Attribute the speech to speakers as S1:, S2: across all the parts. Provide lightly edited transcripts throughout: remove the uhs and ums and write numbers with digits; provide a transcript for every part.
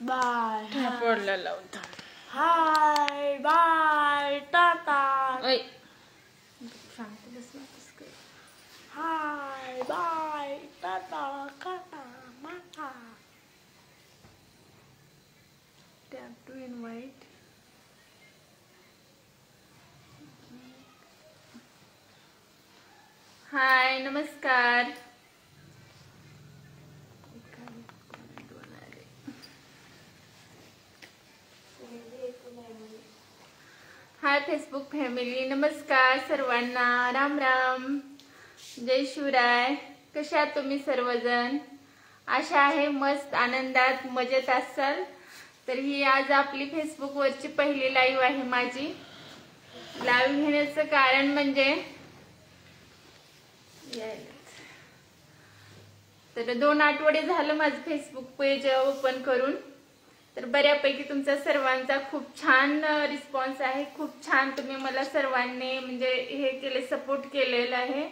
S1: Bye
S2: पडला लावता.
S1: Hi bye tata.
S2: शांत बस ना.
S1: हाय बाय टाटा काटा माटा.
S2: Tap to invite. हाय नमस्कार. हाय फेसबुक फॅमिली, नमस्कार सर्वांना. राम राम, जय शिवराय. कशा आहात तुम्ही सर्वजण? आशा आहे मस्त आनंदात मजेत असाल. तर ही आज आपली फेसबुक वरची पहिली लाईव्ह आहे माझी. लाईव्ह घेण्याचं कारण म्हणजे तर 2 आठवडे झालं माझं फेसबुक पेज ओपन करून. तर बऱ्यापैकी तुमचा सर्वांचा खूप छान रिस्पॉन्स आहे. खूप छान तुम्ही मला सर्वांनी म्हणजे हे केले, सपोर्ट केलेला आहे.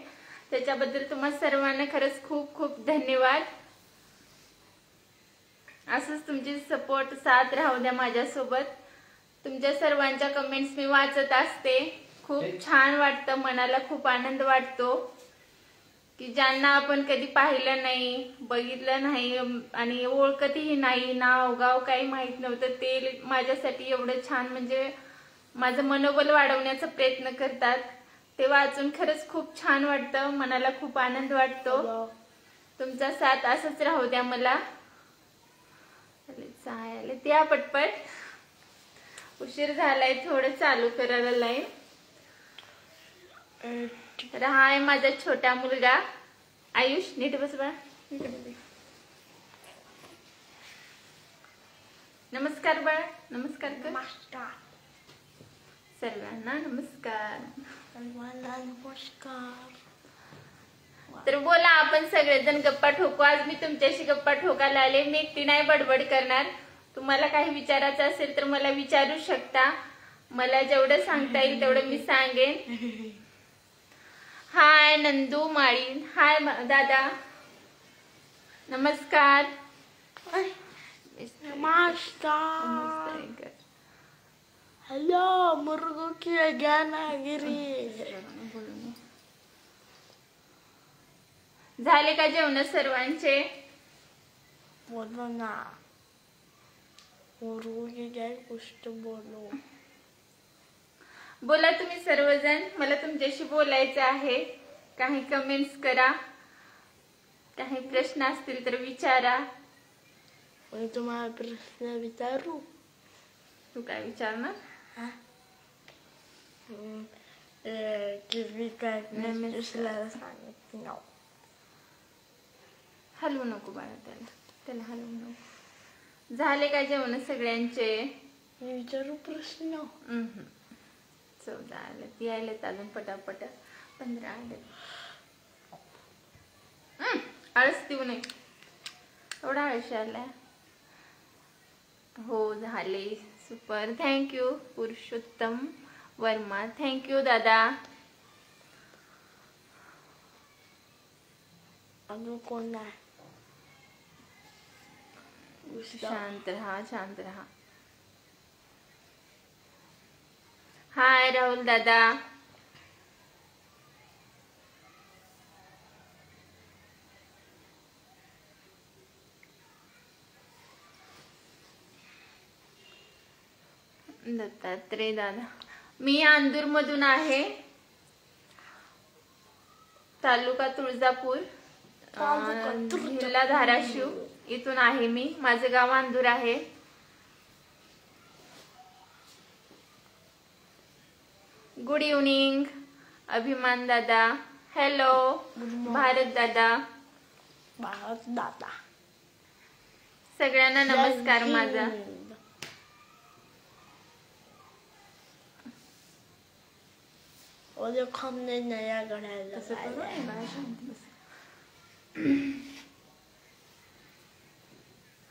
S2: त्याच्याबद्दल तुम्हा सर्वांना खरंच खूप खूप धन्यवाद. असंच तुमची सपोर्ट साथ राहू द्या माझ्यासोबत. तुमच्या सर्वांच्या कमेंट्स मी वाचत असते. खूप छान वाटतं, मनाला खूप आनंद वाटतो की ज्यांना आपण कधी पाहिलं नाही, बघितलं नाही आणि ओळखतही नाही, नाव गाव काही माहित नव्हतं, ते माझ्यासाठी एवढं छान म्हणजे माझं मनोबल वाढवण्याचा प्रयत्न करतात. ते वाचून खरंच खूप छान वाटतं, मनाला खूप आनंद वाटतो. तुमचा साथ असंच राहू द्या मला. त्या पटपट उशीर झालाय, थोडं चालू करायला लाईव्ह. तर हा आहे माझा छोटा मुलगा आयुष. नीट बस बा. नमस्कार बाळ, नमस्कार कर.
S1: नमस्कार
S2: सर्वांना नमस्कार.
S1: सर्वांना नमस्कार.
S2: तर बोला, आपण सगळेजण गप्पा ठोकू. आज मी तुमच्याशी गप्पा ठोकायला आले. मी एकटी नाही बडबड करणार. तुम्हाला काही विचारायचं असेल तर मला विचारू शकता. मला जेवढं सांगता येईल तेवढं मी सांगेन. हाय नंदू माळी. हाय दादा, नमस्कार.
S1: नमस्कार. हेलो मुर्गो की ज्ञानागिरी.
S2: झाले का जेवण सर्वांचे?
S1: बोलो ना, मुर्गो की क्या कुछ बोलो.
S2: बोला तुम्ही सर्वजण, मला तुमच्याशी बोलायचं आहे. काही कमेंट्स करा, काही प्रश्न असतील तर विचारा.
S1: मी तुम्हाला प्रश्न विचारू?
S2: तू काय विचारणार?
S1: किती काय दुसऱ्याला सांगत नाही.
S2: हलवू नको बाळा, त्याला हलवू नको. झाले का जेवण सगळ्यांचे?
S1: मी विचारू प्रश्न?
S2: 14 आलेत, यायलेत अजून पटापट. 15 आलेत. आळस देऊ नये, एवढा आळशी आलाय. हो झाले, super. Thank you Purushottam Verma. Thank you दादा.
S1: अजून कोण नाही?
S2: शांत रहा, शांत रहा. हाय राहुल दादा. दत्तात्रय दादा. मी अंदूर मधून आहे, तालुका तुळजापूर, जिल्हा धाराशिव इथून आहे मी. माझं गाव अंदूर आहे. गुड इव्हनिंग अभिमान दादा. हॅलो भारत दादा.
S1: भारत दादा.
S2: सगळ्यांना नमस्कार माझा.
S1: और हमने नया घड़ा लगाया.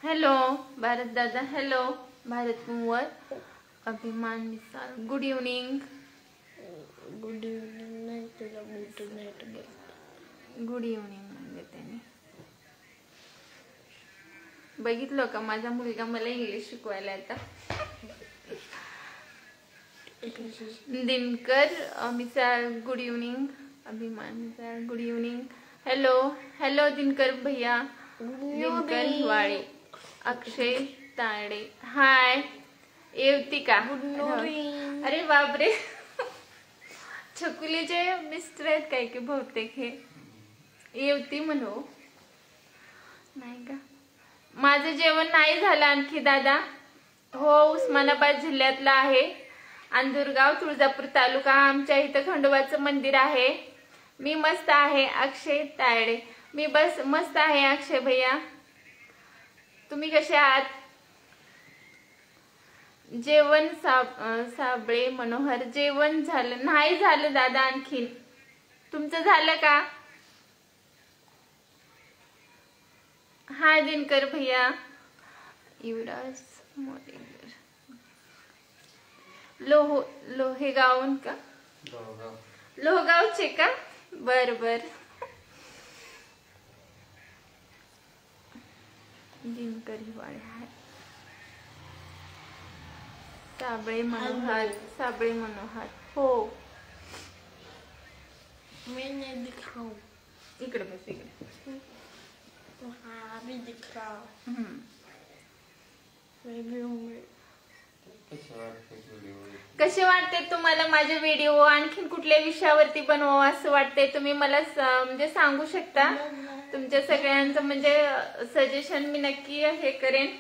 S2: हॅलो भारत दादा. हॅलो भारत कुंवर. अभिमान Misal. Good evening.
S1: Good evening नाही, तुला गुड नाईट बोल.
S2: गुड इव्हनिंग म्हणजे त्याने बघितलं का माझा मुलगा मला इंग्लिश शिकवायला आता. Dinkar Amita good evening. Abhiman good evening. Hello hello Dinkar भैया. दिनकर हिवाळे. अक्षय ताडे हाय. येवतिका अरे बापरे छकुलीचे मिस्टर आहेत काय की बहुतेक हे येवती म्हणू नाही का. माझं जेवण नाही झालं आणखी दादा. हो उस्मानाबाद जिल्ह्यातला आहे. अंदुरगाव तुळजापूर तालुका. आमच्या इथं खंडोबाचं मंदिर आहे. मी मस्त आहे. अक्षय तायडे मी बस मस्त आहे. अक्षय भैया तुम्ही कसे आहात. जेवण साबळे मनोहर जेवण झालं नाही झालं दादा आणखीन. तुमचं झालं का. हाय दिनकर भैया. युवराज मोरेकर लोहेगावून का लोहगावचे का. बर बर. दिनकर हिवाळे हाय. साबळे मनोहर साबळे मनोहर हो.
S1: मैं नहीं दिख रहा हूँ.
S2: इकडे बस इकडे.
S1: हाँ अभी दिख रहा हूँ.
S2: कसे वाटते तुम्हाला माझे व्हिडिओ. आणखीन कुठल्या विषयावरती बनवावं असं वाटतंय तुम्ही मला म्हणजे सांगू शकता. तुमच्या सगळ्यांचं म्हणजे सजेशन मी नक्की हे करेन.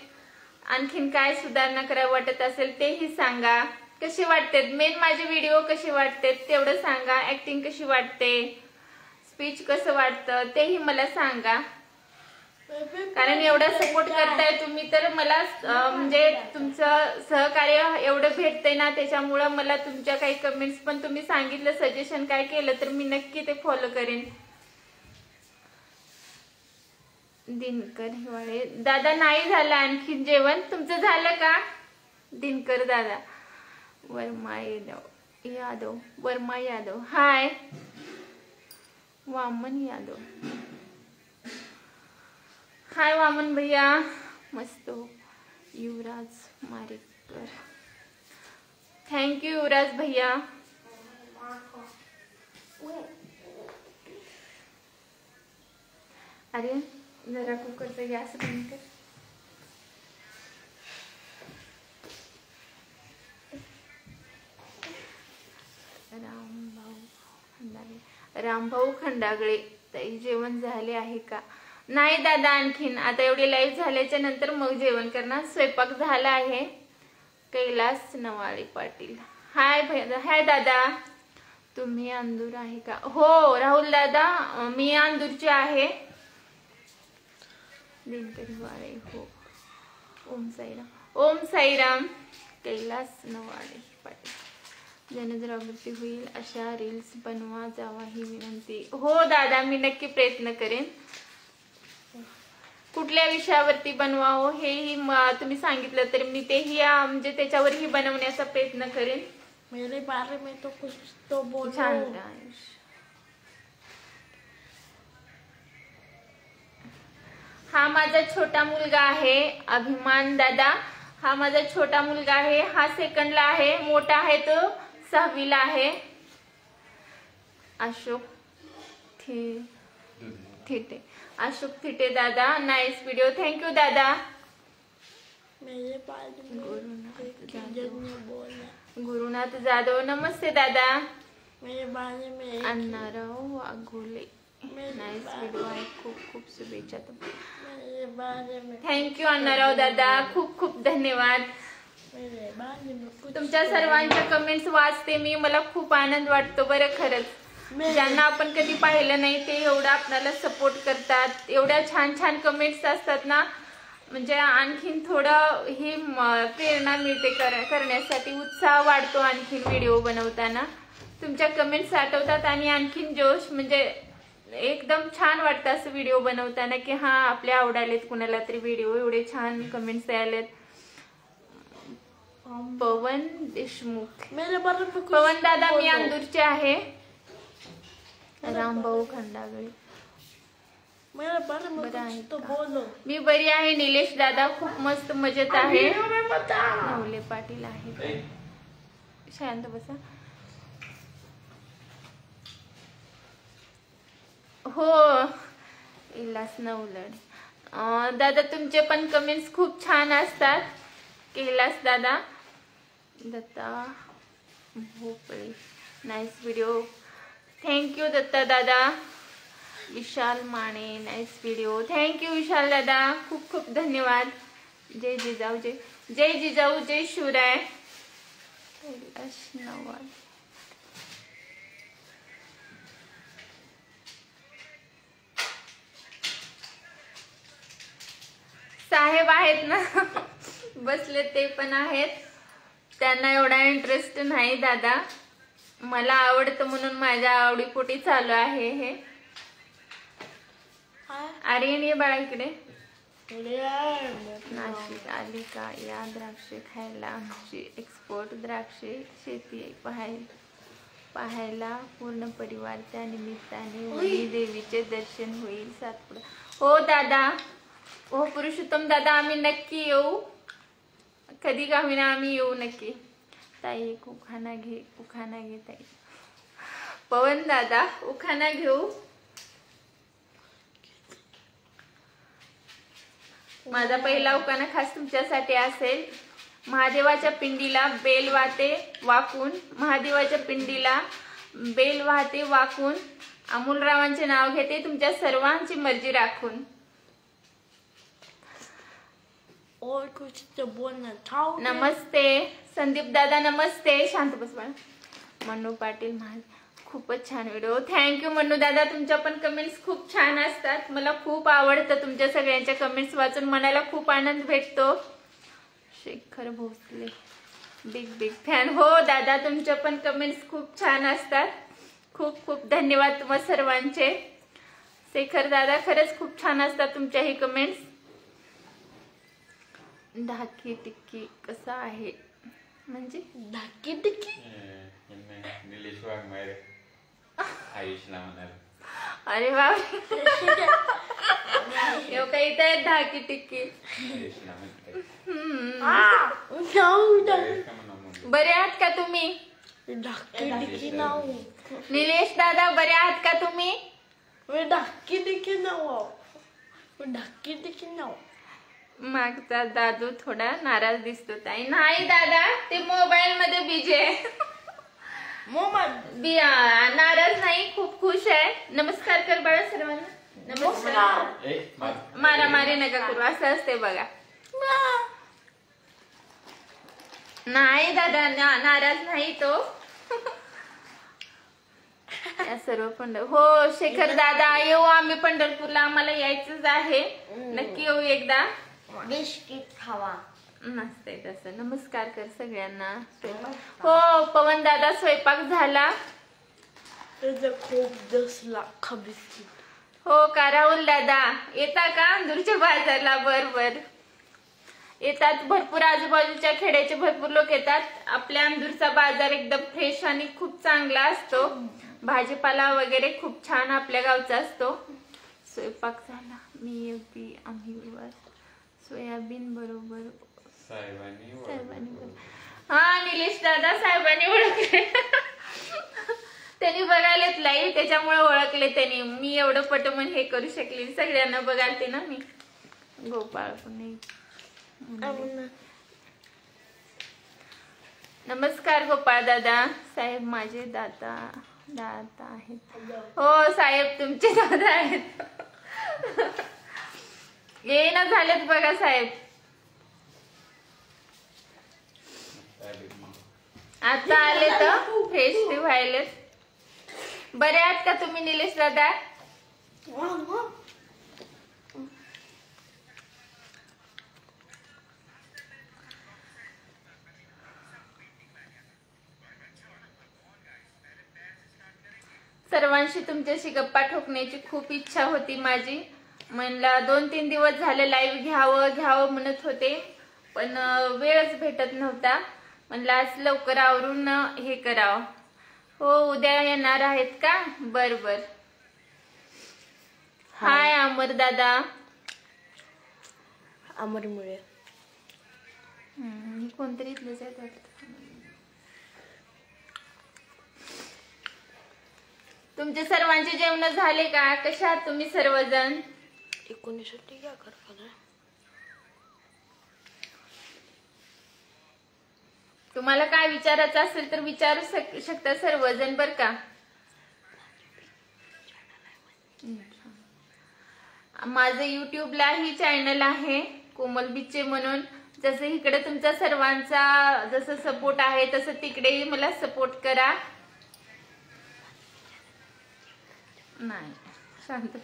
S2: आणखीन काय सुधारणा करावं वाटत असेल तेही सांगा. कसे वाटतेत मेन माझे व्हिडिओ कसे वाटतेत तेवढं सांगा. ऍक्टिंग कशी वाटते स्पीच कसं वाटतं तेही मला सांगा. कारण एवढा सपोर्ट करताय तुम्ही तर मला म्हणजे तुमचं सहकार्य एवढं भेटतंय ना त्याच्यामुळं मला तुमच्या काही कमेंट्स पण तुम्ही सांगितलं सजेशन काय केलं तर मी नक्की ते फॉलो करेन. दिनकर हिवाळे दादा नाही झालं आणखीन जेवण. तुमचं झालं का दिनकर दादा. वर्मा यादव वर्मा यादव हाय. वामन यादव हाय वामन भैया मस्त. युवराज मारेकर थँक्यू युवराज भैया. अरे जरा कुकरचा गॅस बंद कर. रामभाऊ खंडागळे ताई जेवण झाले आहे का. नाही दादा आणखीन आता एवढी लाईव्ह झाल्याच्या नंतर मग जेवण करणार. स्वयंपाक झाला आहे. कैलास नवाळे पाटील हाय भैया. हाय दादा तुम्ही अंदूर आहे का. हो राहुल दादा मी अंदूरची आहे. दिनकर हिवाळे हो. ओम साईराम ओम साईराम. कैलास नवाळे पाटील जनजागृती होईल अशा रील्स बनवा जावा ही विनंती. हो दादा मी नक्की प्रयत्न करेन. कुठल्या विषयावरती बनवावं हेही तुम्ही सांगितलं तर मी तेही म्हणजे त्याच्यावरही बनवण्याचा प्रयत्न करेन.
S1: मेरे बारे में तो कुछ तो बोलो.
S2: छान. हा माझा छोटा मुलगा आहे अभिमान दादा. हा माझा छोटा मुलगा आहे. हा सेकंडला आहे. मोठा आहे तो 6वीला आहे. अशोक थिटे अशोक थिटे दादा नाइस व्हिडिओ. थँक्यू दादा.
S1: मेरे बारे में
S2: गुरुनाथ जाधव नमस्ते दादा.
S1: मेरे बारे में
S2: अण्णाराव वाघोले नाइस व्हिडिओ आहे. खूप खूप शुभेच्छा
S1: मेरे बारे में.
S2: थँक्यू अण्णाराव दादा खूप खूप धन्यवाद.
S1: मेरे बारे में
S2: तुमच्या सर्वांच्या कमेंट्स वाचते मी. मला खूप आनंद वाटतो बरं खरंच. ज्यांना आपण कधी पाहिलं नाही ते एवढं आपल्याला सपोर्ट करतात. एवढ्या छान छान कमेंट्स असतात ना म्हणजे आणखीन थोडं ही प्रेरणा मिळते करण्यासाठी. उत्साह वाढतो आणखीन व्हिडिओ बनवताना. तुमच्या कमेंट्स आठवतात आणि आणखीन जोश म्हणजे एकदम छान वाटतं असं व्हिडिओ बनवताना की हा आपल्या आवडालेत कुणाला तरी व्हिडिओ. एवढे छान कमेंट्स आलेत. पवन देशमुख पवन दादा मी अंदूरचे आहे. रामभाऊ खंडागळे
S1: मेरा बारे में
S2: बरं आहे
S1: कुछ तो
S2: का?
S1: बोलो.
S2: मी बरी आहे निलेश दादा, खूप मस्त मजेत आहे.
S1: वीडियो में बता.
S2: नवले पाटील आहे. शांत बसा. हो इलास नवलड. दादा तुमचे पण कमेंट्स खूप छान असतात. कैलास दादा, दत्ता भोपळे, नाईस व्हिडिओ. थँक्यू दत्ता दादा. विशाल माने, नाईस व्हिडिओ. थँक्यू विशाल दादा, खूप खूप धन्यवाद. जय जिजाऊ, जय जिजाऊ, जय शिवराय. कैलास नवाल. साहेब आहेत ना बसले, ते पण आहेत. त्यांना एवढा इंटरेस्ट नाही दादा, मला आवडतं म्हणून माझ्या आवडीपोटी चालू आहे हे. आर्यन ये बाळा इकडे. नाशिक आली का या द्राक्षे खायला, आमची एक्सपोर्ट द्राक्षे शेती पाहायला पूर्ण परिवार. त्या निमित्ताने वणी देवीचे दर्शन होईल सातपुडा. हो दादा, हो पुरुषोत्तम दादा, आम्ही नक्की येऊ. कधी का होईना आम्ही येऊ नक्की. ताई एक उखाणा घे ताई. पवन दादा उखाणा घेऊ. माझा पहिला उखाणा खास तुमच्यासाठी असेल. महादेवाच्या पिंडीला बेल वाहते वाकून, महादेवाच्या पिंडीला बेल वाहते वाकून, अमोलरावांचे नाव घेते तुमच्या सर्वांची मर्जी राखून.
S1: और कुछ तो बोलना चाहो.
S2: नमस्ते संदीप दादा, नमस्ते. शांत बस बाळा. मन्नू पाटील महाल, खूपच छान व्हिडिओ. थँक्यू मन्नू दादा, तुमच्या पण कमेंट्स खूप छान असतात. मला खूप आवडतं तुमच्या सगळ्यांच्या कमेंट्स वाचून, मनाला खूप आनंद भेटतो. Shekhar Bhosale, big fan. हो दादा, तुमच्या पण कमेंट्स खूप छान असतात. खूप खूप धन्यवाद तुम्हा सर्वांचे. शेखर दादा, खरंच खूप छान असतात तुमच्याही कमेंट्स. धाकी टिक्की कसा आहे म्हणजे?
S1: धाकी टिक्की
S3: निलेश वाघमारे आयुषला म्हणाल.
S2: अरे वा काही तर धाकी टिक्की.
S3: आयुषला म्हणते.
S2: बरे आहात का तुम्ही?
S1: धाकी टिक्की नाव.
S2: निलेश दादा बरे आहात का तुम्ही?
S1: धाकी टिक्की नाव. धाकी टिक्की नाव.
S2: मागचा दादू थोडा नाराज दिसतो ताई. नाही दादा, ते मोबाईल मध्ये बिझी आहे. नाराज नाही, खूप खुश आहे. नमस्कार कर बाळा सर्वांना. नमस्कार. मारामारी नका करू, असं असते बघा. नाही दादा, नाराज नाही तो. या सर्व हो शेखर दादा, येऊ आम्ही पंढरपूरला, आम्हाला यायचंच आहे. नक्की येऊ एकदा.
S1: बिस्किट खावा.
S2: नसते तसं. नमस्कार कर सगळ्यांना. हो पवन दादा, स्वयंपाक झाला.
S1: खूप 10 लाख बिस्किट.
S2: हो का राहुल दादा, येता का अंदूरच्या बाजारला? बरोबर येतात. भरपूर आजूबाजूच्या खेड्याचे भरपूर लोक येतात. आपल्या अंदूरचा बाजार एकदम फ्रेश आणि खूप चांगला असतो. भाजीपाला वगैरे खूप छान आपल्या गावचा असतो. स्वयंपाक झाला. मी एवढी आम्ही सोयाबीन बरोबर साहेबांनी. हा निलेश दादा, साहेबांनी ओळखले. त्यांनी बघायलेत लाईव्ह, त्याच्यामुळे ओळखले त्यांनी. मी एवढं पटमन हे करू शकले, सगळ्यांना बघालते ना मी. गोपाळ पुणे. नमस्कार गोपाळ दादा. साहेब माझे दादा आहेत. हो साहेब तुमचे दादा आहेत. येईना झालेत बघा साहेब. आता आले तर फ्रेश व्हायलेत. बरे आहात का तुम्ही निलेश दादा? सर्वांशी तुमच्याशी गप्पा ठोकण्याची खूप इच्छा होती माझी. म्हणला 2-3 दिवस झाले लाईव्ह घ्यावं म्हणत होते, पण वेळच भेटत नव्हता. म्हणलं आज लवकर आवरून हे करावं. हो उद्या येणार आहेत का? बर हाय अमर दादा.
S1: अमरमुळे
S2: ही कोणतरी इथलेच आहे वाटतं. तुमचे सर्वांचे जेवण झाले का? कशा आहात तुम्ही सर्वजण?
S1: 19 क्या कर रहा है?
S2: तुम्हाला काय विचारायचं असेल तर विचारू शकता सर्वजण बर का. माझं युट्यूबला ही चॅनल आहे कोमल बिच्चे म्हणून. जसं इकडे तुमचा सर्वांचा जसं सपोर्ट आहे तसं तिकडेही मला सपोर्ट करा. नाही शांत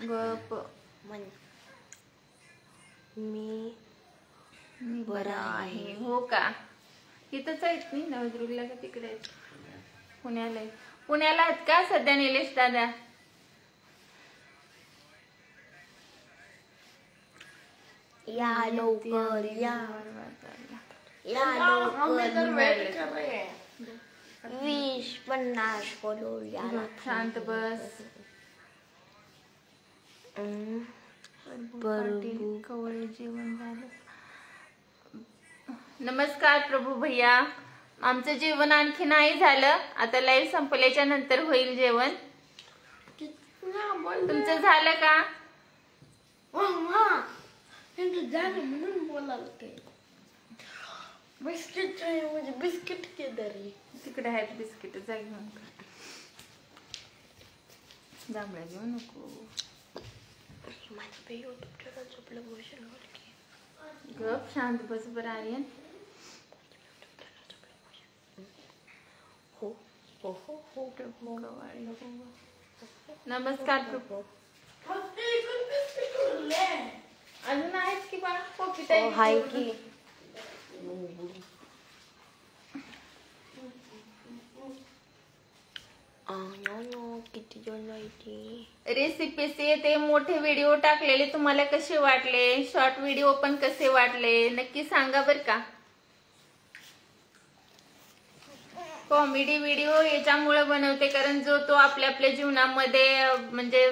S2: गप.
S1: मी
S2: बरा आहे. हो का? इथंच आहेत मी नवदुर्गला का तिकडे आहेत? पुण्याला आहेत. पुण्याला आहेत का सध्या निलेश दादा?
S1: या लवकर या लवकर 20-50 फॉलो या.
S2: शांत बस. कवळ जेवण झालं. नमस्कार प्रभू भैया. आमचं जेवण आणखी नाही झालं. आता लाईव्ह संपल्याच्या नंतर होईल जेवण. तुमचं झालं का?
S1: झालं म्हणून बोलायला ते बिस्किट म्हणजे बिस्किट केदारी
S2: तिकडे आहेत बिस्किट. जा घेऊन. जांभळ्या घेऊ नको.
S1: माझं पे यूट्यूब चॅनल झोपलं भूषण
S2: गप शांत बस बरं आर्यन.
S1: हो हो हो हो
S2: प्रभू गवाळी हो. नमस्कार प्रभू. अजून आहेत की बा पॉकेट
S1: हाय की किती जण माहिती
S2: रेसिपीचे ते मोठे व्हिडिओ टाकलेले तुम्हाला कसे वाटले? शॉर्ट व्हिडिओ पण कसे वाटले नक्की सांगा बर का. कॉमेडी व्हिडिओ याच्यामुळे बनवते कारण जो तो आपल्या आपल्या जीवनामध्ये म्हणजे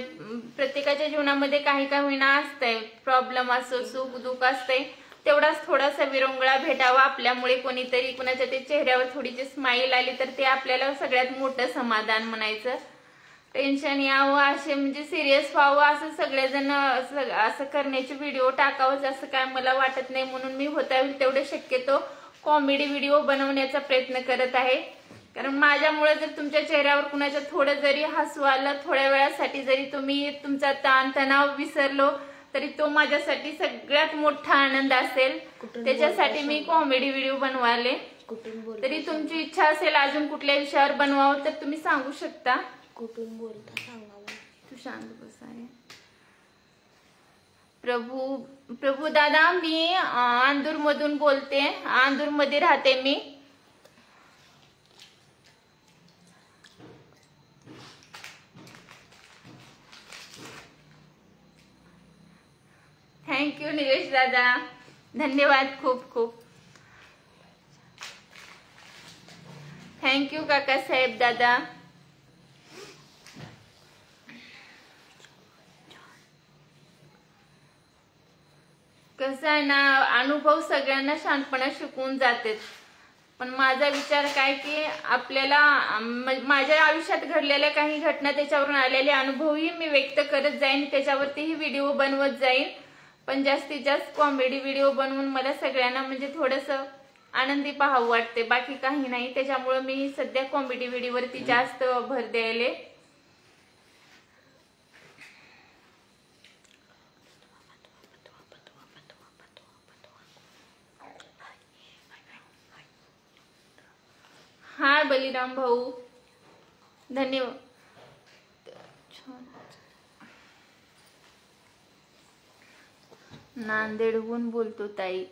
S2: प्रत्येकाच्या जीवनामध्ये काही का होईना असतंय. प्रॉब्लेम असो सुख दुःख असतंय. तेवढाच थोडासा विरंगुळा भेटावा आपल्यामुळे. कोणीतरी कुणाच्या ते चेहऱ्यावर थोडीशी स्माईल आली तर ते आपल्याला सगळ्यात मोठं समाधान म्हणायचं. टेन्शन यावं असे म्हणजे सिरियस व्हावं असं सगळेजण असं करण्याचे व्हिडिओ टाकावंच असं काय मला वाटत नाही. म्हणून मी होता होईल तेवढे शक्यतो कॉमेडी व्हिडिओ बनवण्याचा प्रयत्न करत आहे. कारण माझ्यामुळे जर तुमच्या चेहऱ्यावर कुणाच्या थोडं जरी हसू आलं थोड्या वेळासाठी जरी तुम्ही तुमचा ताणतणाव विसरलो तरी तो माझ्यासाठी सगळ्यात मोठा आनंद असेल. त्याच्यासाठी मी कॉमेडी व्हिडिओ बनवाले. तरी तुमची इच्छा असेल अजून कुठल्या विषयावर बनवावं तर तुम्ही सांगू शकता.
S1: कुठून बोलता सांगा.
S2: तू शांत बस आहे. प्रभू दादा मी आंदूर मधून बोलते. आंदूर मध्ये राहते मी. थँक्यू निलेश दादा. धन्यवाद खूप खूप. थँक्यू काका साहेब दादा. कसं आहे ना अनुभव सगळ्यांना शांतपणा शिकवून जाते. पण माझा विचार काय की आपल्याला माझ्या आयुष्यात घडलेल्या काही घटना त्याच्यावरून आलेले अनुभवही मी व्यक्त करत जाईन. त्याच्यावरतीही व्हिडिओ बनवत जाईन. पण जास्तीत जास्त कॉमेडी व्हिडिओ बनवून मला सगळ्यांना म्हणजे थोडंसं आनंदी पाहावं वाटते. बाकी काही नाही. त्याच्यामुळे मी सध्या कॉमेडी व्हिडिओवरती जास्त भर द्यायले. हाय बलिराम भाऊ. धन्यवाद. नांदेडहून बोलतो ताई.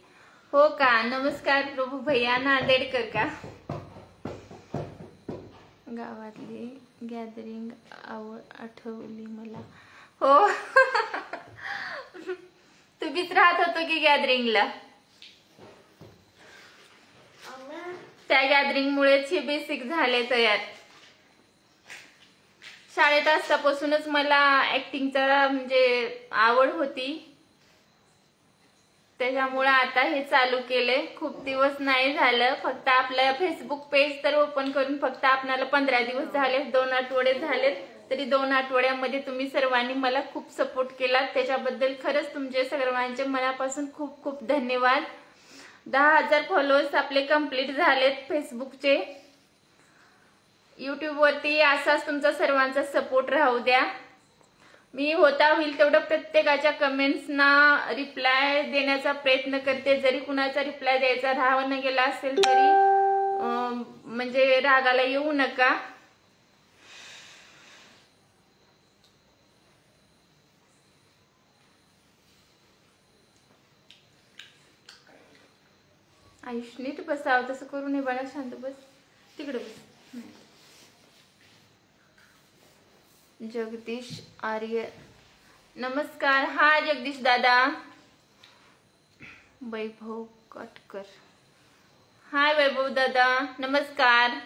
S2: हो का? नमस्कार प्रभू भैया. नांदेडकर का? गावातली गॅदरिंग आठवली मला. हो तुम्हीच राहत होतो की गॅदरिंगला? त्या गॅदरिंग मुळेच हे बेसिक झाले तयार. शाळेत असतापासूनच मला ऍक्टिंगचा म्हणजे आवड होती, त्याच्यामुळे आता हे चालू केले. खूप दिवस नाही झालं, फक्त आपलं फेसबुक पेज तर ओपन करून फक्त आपल्याला 15 दिवस झाले, 2 आठवडे झालेत. तरी 2 आठवड्यामध्ये तुम्ही सर्वांनी मला खूप सपोर्ट केला, त्याच्याबद्दल खरंच तुमचे सर्वांचे मनापासून खूप खूप धन्यवाद. 10,000 फॉलोअर्स आपले कंप्लीट झालेत फेसबुकचे. युट्यूब वरती असाच तुमचा सर्वांचा सपोर्ट राहू द्या. मी होता होईल तेवढं प्रत्येकाच्या कमेंट्सना रिप्लाय देण्याचा प्रयत्न करते. जरी कुणाचा रिप्लाय द्यायचा राहून गेला असेल तरी म्हणजे रागाला येऊ नका. आयुष नीट बसावं, तसं करू नये बाळा, शांत बस, तिकडे बस. जगदीश आर्य नमस्कार. हा जगदीश दादा. वैभव कटकर हाय वैभव दादा नमस्कार.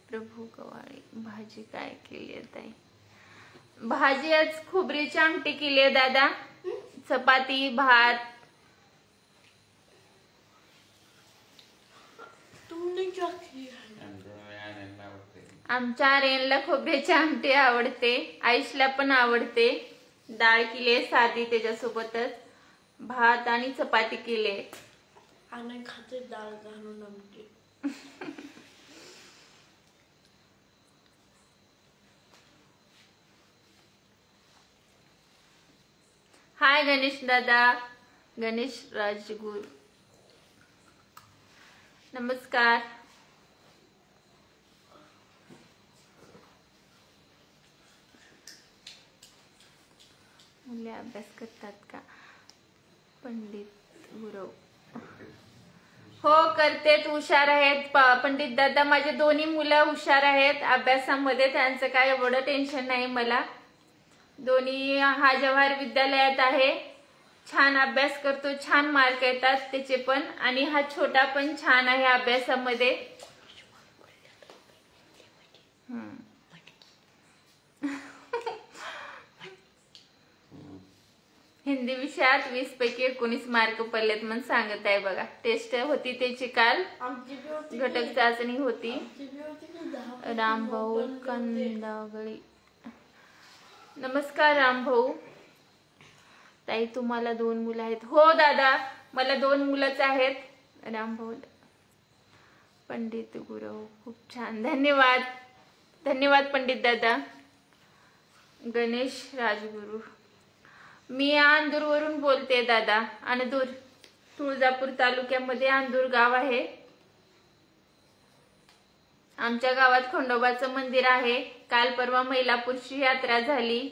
S2: प्रभू गवाळे भाजी काय केली आहे ताई? भाजी आज खोबरीची आमटी केली आहे दादा, चपाती भात. आमच्या आर्यनला खोबऱ्याची आमटी आवडते, आयुषला पण आवडते. डाळ केली साधी, त्याच्यासोबतच भात आणि चपाती केली.
S1: आणि खाते डाळ घालून आमटी.
S2: हाय गणेश दादा, गणेश राजगुरू नमस्कार. मुले अभ्यास करतात का? पंडित गुरव हो करतेत, हुशार आहेत. पंडित दादा माझे दोन्ही मुलं हुशार आहेत अभ्यासामध्ये, त्यांचं काय एवढं टेन्शन नाही मला. दोन्ही हा जवाहर विद्यालयात आहे, छान अभ्यास करतो, छान मार्क येतात त्याचे पण. आणि हा छोटा पण छान आहे अभ्यासामध्ये. हिंदी विषयात 20 पैकी 19 मार्क पडलेत म्हणून सांगत आहे बघा. टेस्ट होती त्याची काल, घटक चाचणी होती. रामभाऊ कंदागळी नमस्कार. रामभाऊ ताई तुम्हाला 2 मुलं आहेत? हो दादा मला 2 मुलंच आहेत. रामभाऊ पंडित गुरव खूप छान, धन्यवाद धन्यवाद पंडित दादा. गणेश राजगुरू मी अंदूरवरून बोलते दादा. अंदूर तुळजापूर तालुक्यामध्ये अंदूर गाव आहे. आमच्या गावात खंडोबाचं मंदिर आहे. काल परवा मैलापूरची यात्रा झाली.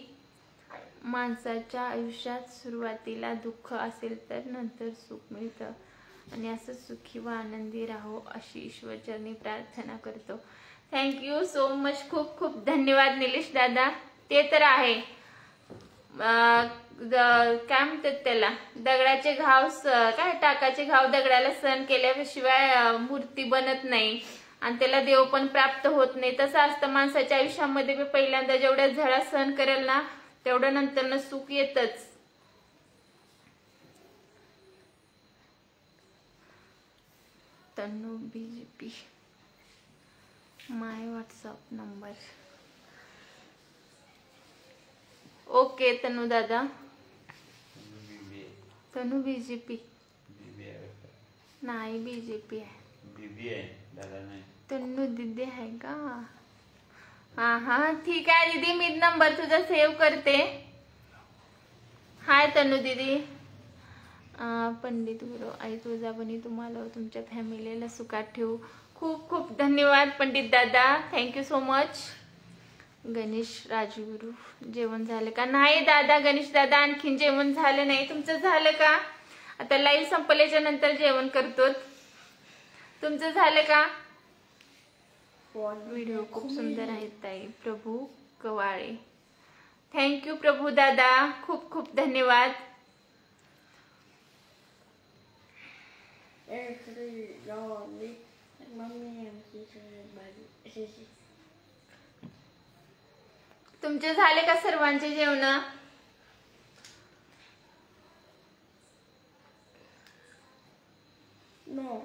S2: माणसाच्या आयुष्यात सुरुवातीला दुःख असेल तर नंतर सुख मिळतं आणि असं सुखी व आनंदी राहो अशी ईश्वरचरणी प्रार्थना करतो. थँक्यू सो मच, खूप खूप धन्यवाद निलेश दादा. ते तर आहे काय म्हणतात त्याला, दगडाचे घाव काय टाकाचे घाव दगडाला सहन केल्याशिवाय मूर्ती बनत नाही आणि त्याला देव पण प्राप्त होत नाही. तसं असतं माणसाच्या आयुष्यामध्ये. पहिल्यांदा जेवढ्या झळा सहन करेल ना तेवढं नंतर सुख येतच. तन्नू बीजेपी माय व्हॉट्सअप नंबर. ओके तन्नू दादा. तन्नू बीजेपी नाही, बीजेपी आहे. तन्नू दीदी आहे का? हा ठीक आहे दीदी, मी नंबर तुझा सेव्ह करते. हाय तन्नू दीदी. पंडित गुरु आई तुळजाभवानी तुम्हाला व तुमच्या फॅमिलीला सुखात ठेवू. खूप खूप धन्यवाद पंडित दादा, thank you so much. Ganesh Rajguru जेवण झालं का? नाही दादा गणेश दादा आणखीन जेवण झालं नाही. तुमचं झालं का? आता लाईव्ह संपल्याच्या नंतर जेवण करतो. तुमचं झालं का? व्हिडिओ खूप सुंदर आहेत ताई. प्रभू कवाळे थँक्यू प्रभू दादा, खूप खूप धन्यवाद. तुमचे झाले का सर्वांचे जेवण?
S1: नो.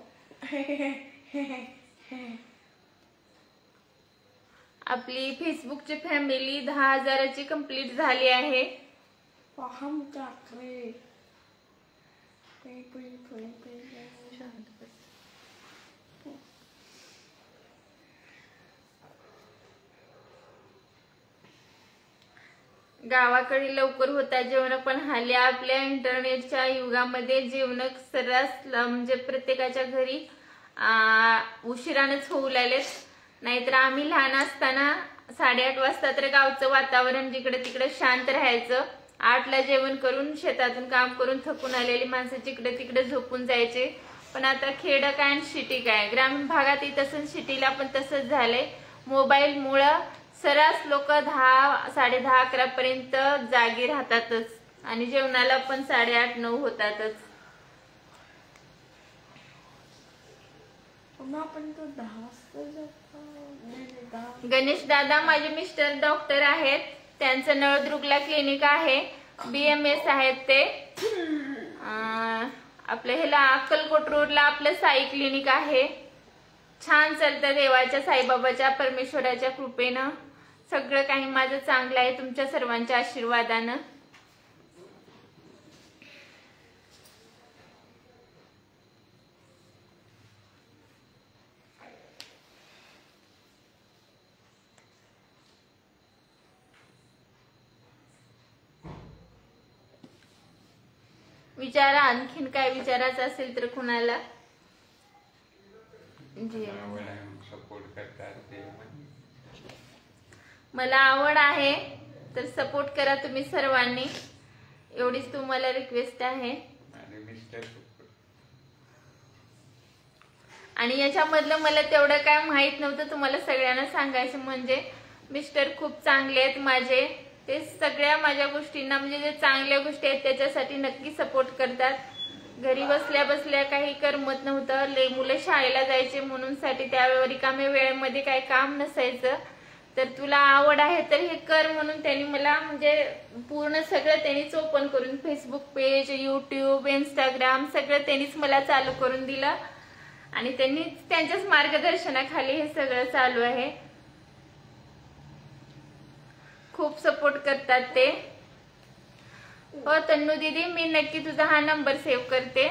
S2: आपली फेसबुकची फॅमिली 10,000ची कंप्लीट झाली आहे.
S1: हम काकरे.
S2: गावाकडे लवकर होता जेवण, पण हल्ली आपल्या इंटरनेटच्या युगामध्ये जेवण सर्रास म्हणजे प्रत्येकाच्या घरी उशिरानेच होऊ लागलेत. नाहीतर आम्ही लहान असताना 8:30 वाजता तर गावचं वातावरण जिकडे तिकडे शांत राहायचं. 8ला जेवण करून शेतातून काम करून थकून आलेली माणसं जिकडे तिकडे झोपून जायचे. पण आता खेड काय आणि सिटी काय, ग्रामीण भागातही तसंच सिटीला पण तसंच झालंय. मोबाईलमुळं सर्रास लोक 10, 10:30, 11 पर्यंत जागी राहतातच आणि जेवणाला पण 8:30, 9 होतातच.
S1: आपण तो 10 वाजता
S2: गणेश दादा माझे मिस्टर डॉक्टर आहेत. त्यांचं नळदुर्गला क्लिनिक आहे. BMS आहेत ते. आपल्या ह्याला अक्कलकोट रोडला आपलं साई क्लिनिक आहे. छान चालतं देवाच्या साईबाबाच्या परमेश्वराच्या कृपेनं. सगळं काही माझं चांगलं आहे तुमच्या सर्वांच्या आशीर्वादानं. विचारा आणखीन काय विचारायचं असेल तर कुणाला.
S3: सपोर्ट करतात ते
S2: मला आवड आहे तर सपोर्ट करा तुम्ही सर्वांनी, एवढीच तुम्हाला रिक्वेस्ट आहे. आणि याच्यामधलं मला तेवढं काय माहित नव्हतं, तुम्हाला सगळ्यांना सांगायचं म्हणजे मिस्टर खूप चांगले आहेत माझे. ते सगळ्या माझ्या गोष्टींना म्हणजे जे चांगल्या गोष्टी आहेत त्याच्यासाठी नक्की सपोर्ट करतात. घरी बसल्या बसल्या काही करमत नव्हतं, मुलं शाळेला जायचे म्हणून साठी त्यावेळी रिकाम्या वेळेमध्ये काही काम नसायचं. तर तुला आवड आहे तर हे कर म्हणून त्यांनी मला म्हणजे पूर्ण सगळं त्यांनीच ओपन करून, फेसबुक पेज, यूट्यूब, इंस्टाग्राम सगळं त्यांनीच मला चालू करून दिलं आणि त्यांनी त्यांच्याच मार्गदर्शनाखाली हे सगळं चालू आहे. खूप सपोर्ट करतात ते. हो तन्नू दीदी, मी नक्की तुझा हा नंबर सेव्ह करते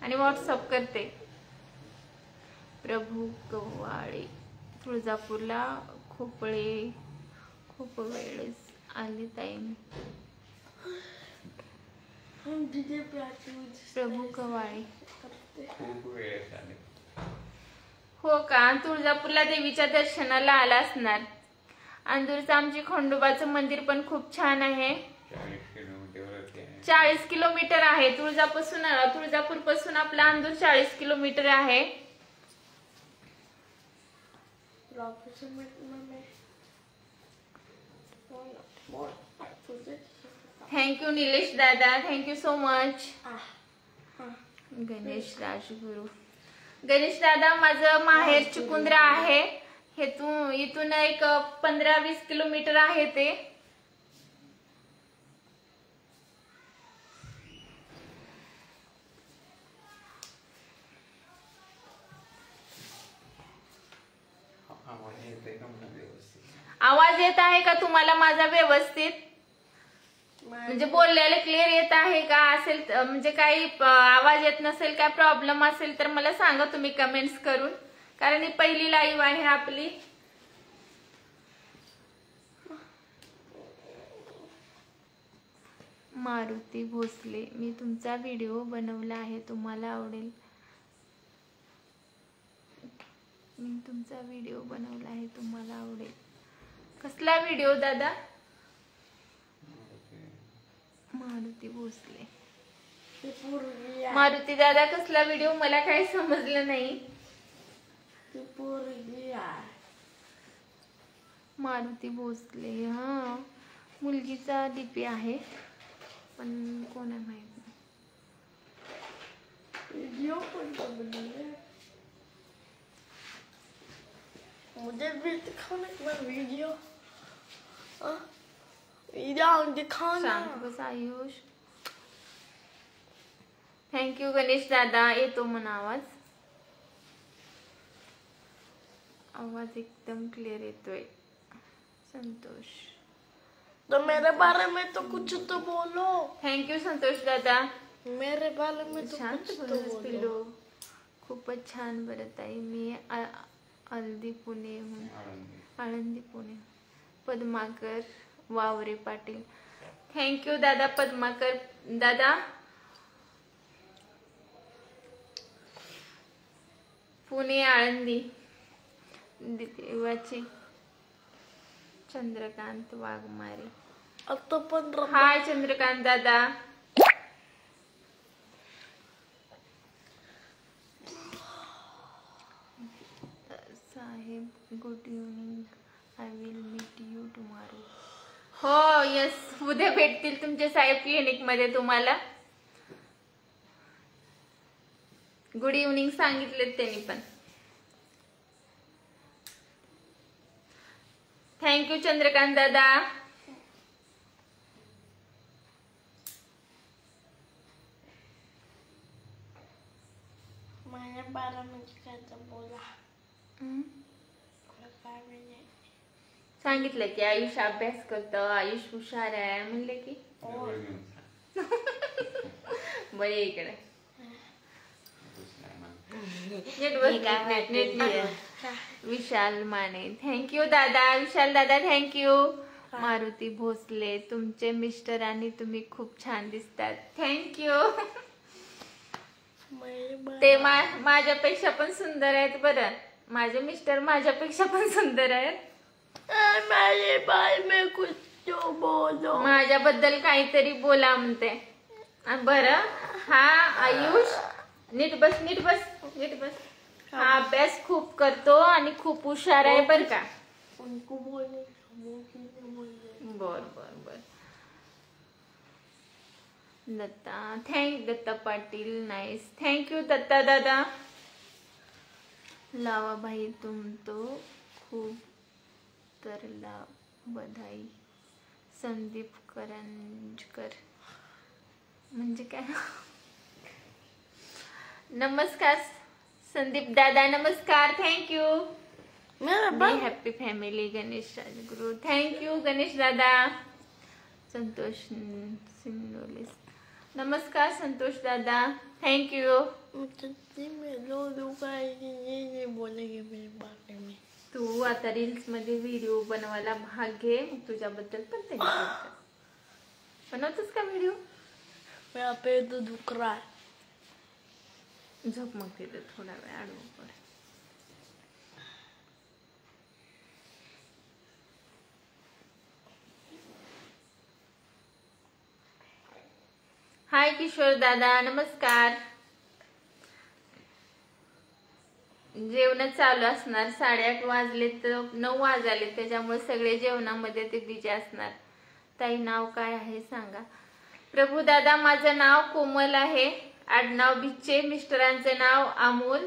S2: आणि व्हॉट्सअप करते. प्रभू कवाळे तुळजापूरला खूप वेळेस आली ताई. प्रभू कवाळे
S3: खूप वेळेस आले.
S2: हो का, तुळजापूरला देवीच्या दर्शनाला आला असणार. अंदूरचं आमची खंडोबाचं मंदिर पण खूप छान आहे. 40 किलोमीटर आहे तुळजापूर पासून आपला अंदूर 40 किलोमीटर आहे. थँक्यू निलेश दादा, thank you so much. Ganesh Rajguru, Ganesh दादा माझं माहेर चिकुंद्रा आहे. इथून एक 15-20 किलोमीटर आहे ते. आवाज येत आहे का तुम्हाला माझा व्यवस्थित? म्हणजे बोललेलं क्लिअर येत आहे का? असेल म्हणजे काही आवाज येत नसेल, काय प्रॉब्लेम असेल तर मला सांगा तुम्ही कमेंट्स करून, कारण ही पहिली लाईव्ह आहे आपली. मारुती भोसले, मी तुमचा व्हिडिओ बनवला आहे, तुम्हाला आवडेल. मी तुमचा व्हिडिओ बनवला आहे, तुम्हाला आवडेल. कसला व्हिडिओ दादा? मारुती भोसले, मारुती दादा कसला व्हिडिओ? मला काही समजलं नाही. मारुती भोसले, हा मुलगीचा डीपी आहे पण कोण आहे माहित नाही.
S1: मुझे भी दिखाओ ना एक बार वीडियो. जाऊन दे खाना.
S2: शांत बस आयुष. थँक्यू गणेश दादा. येतो म्हणा आवाज. आवाज एकदम क्लिअर येतोय. संतोष.
S1: तो मेरे बारे में तो कुछ तो बोलो.
S2: थँक्यू संतोष दादा.
S1: मेरे बारे में तो
S2: शांत
S1: कुछ तो
S2: बस
S1: बोलो.
S2: पिल्लू. खूपच छान बरत आहे. मी आळंदी पुणेहून. आळंदी पुणे. पद्माकर वावरे पाटील. थँक्यू दादा पद्माकर दादा. पुणे आळंदी. देवाची. चंद्रकांत वाघमारे.
S1: अब तो 15.
S2: हाय चंद्रकांत दादा. साहेब good evening. I will meet you tomorrow. हो यस उद्या भेटतील तुमचे साहेब क्लिनिक मध्ये तुम्हाला. गुड इव्हनिंग सांगितलेत त्यांनी पण. थँक्यू चंद्रकांत दादा.
S1: माझ्या बारा म्हणजे काय तर बोला. काय म्हणजे
S2: सांगितलं की आयुष अभ्यास करतो. आयुष हुशार आहे म्हणले की. बरे इकडे विशाल माने. थँक्यू दादा. विशाल दादा थँक्यू. मारुती भोसले. तुमचे मिस्टर आणि तुम्ही खूप छान दिसतात. थँक्यू. ते माझ्यापेक्षा पण सुंदर आहेत बरं. माझे मिस्टर माझ्यापेक्षा पण सुंदर आहेत.
S1: मेरे बारे में कुछ तो बोलो.
S2: माझ्याबद्दल काहीतरी बोला म्हणते. बरं हा आयुष नीट बस नीट बस नीट बस. हा अभ्यास खूप करतो आणि खूप हुशार आहे बर का.
S1: उनको बोले.
S2: बर बर बर. दत्ता दत्ता पाटील नाईस. थँक्यू दत्ता दादा. लावा भाई तुम तो खूप तरला बधाई. संदीप करंजकर म्हणजे काय. नमस्कार संदीप दादा. नमस्कार. Thank you. Happy family. Ganesh Rajguru. Thank you Ganesh दादा. संतोष सिंगोले. नमस्कार संतोष दादा. थँक्यू.
S1: बोलेंगे मेरे बारे में.
S2: तू आता रील्स मध्ये व्हिडिओ बनवायला भाग घे. तुझ्याबद्दल पण त्यांनी बनवतोस का व्हिडिओ.
S1: मेरा पेट तो दुख रहा है.
S2: झोप मग तिथे थोडा वेळ आडवं पड. हाय किशोर दादा. नमस्कार. जेवण चालू असणार. 8:30 वाजले तर 9 वाजले. त्याच्यामुळे सगळे जेवणामध्ये ते बिजी असणार. ताई नाव काय आहे सांगा. प्रभू दादा माझं नाव कोमल आहे. आडनाव बिच्चे. मिस्टरांचं नाव अमोल.